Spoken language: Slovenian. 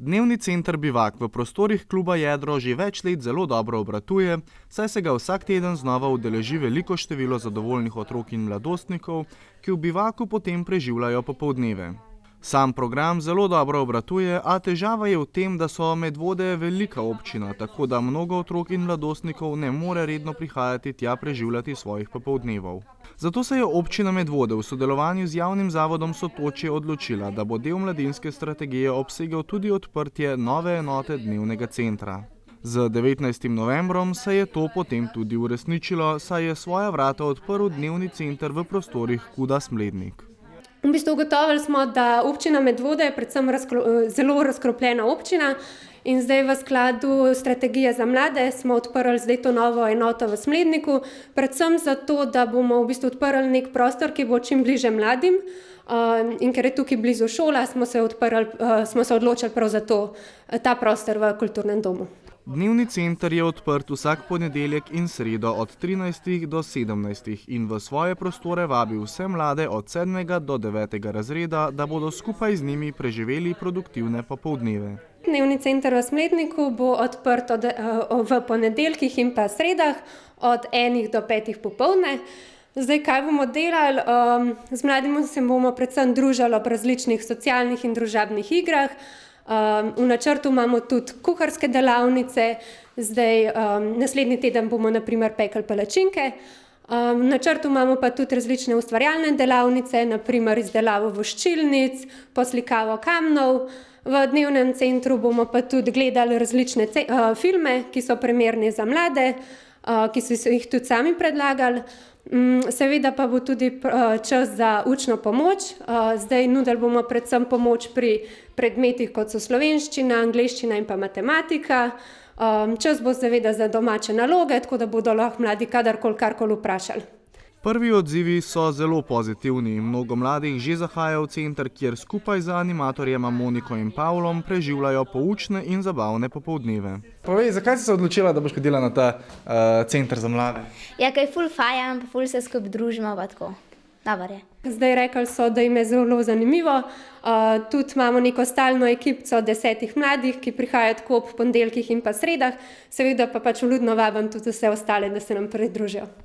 Dnevni center Bivak v prostorih kluba Jedro že več let zelo dobro obratuje, saj se ga vsak teden znova udeleži veliko število zadovoljnih otrok in mladostnikov, ki v Bivaku potem preživljajo popoldneve. Sam program zelo dobro obratuje, a težava je v tem, da so Medvode velika občina, tako da mnogo otrok in mladostnikov ne more redno prihajati tja preživljati svojih popoldnevov. Zato se je občina Medvode v sodelovanju z javnim zavodom Sotočje odločila, da bo del mladinske strategije obsegal tudi odprtje nove enote dnevnega centra. Z 19. novembrom se je to potem tudi uresničilo, saj je svoja vrata odprl dnevni center v prostorih KUD-a Smlednik. V bistvu ugotovili smo, da občina Medvode je predvsem zelo razkropljena občina in zdaj v skladu strategije za mlade smo odprli zdaj to novo enoto v Smledniku, predvsem zato, da bomo v bistvu odprli nek prostor, ki bo čim bliže mladim, in ker je tukaj blizu šola, smo se odločili prav za ta prostor v kulturnem domu. Dnevni center je odprt vsak ponedeljek in sredo od 13. do 17. in v svoje prostore vabi vse mlade od 7. do 9. razreda, da bodo skupaj z njimi preživeli produktivne popoldneve. Dnevni center v Smledniku bo odprt v ponedeljkih in pa sredah od 1 do 5 popoldne. Zdaj, kaj bomo delali? Z mladimi se bomo predvsem družili ob različnih socialnih in družabnih igrah. V načrtu imamo tudi kuharske delavnice, zdaj naslednji teden bomo na primer pekli palačinke. V načrtu imamo pa tudi različne ustvarjalne delavnice, na primer izdelavo voščilnic, poslikavo kamnov. V dnevnem centru bomo pa tudi gledali različne filme, ki so primerni za mlade, ki so jih tudi sami predlagali. Seveda pa bo tudi čas za učno pomoč. Zdaj nudili bomo predvsem pomoč pri predmetih, kot so slovenščina, angleščina in pa matematika. Čas bo seveda za domače naloge, tako da bodo lahko mladi karkoli vprašali. Prvi odzivi so zelo pozitivni. Mnogo mladih že zahaja v center, kjer skupaj z animatorjema Moniko in Pavlom preživljajo poučne in zabavne popoldneve. Povej, zakaj si se odločila, da boš hodila na ta center za mlade? Ja, kaj ful fajn, pa ful se skupaj družimo, pa tako. Dobar je. Zdaj rekli so, da jim je zelo zanimivo. Tudi imamo neko stalno ekipco 10 mladih, ki prihajajo tako ob ponedeljkih in pa sredah. Seveda pa pač vljudno vabim tudi vse ostale, da se nam pridružijo.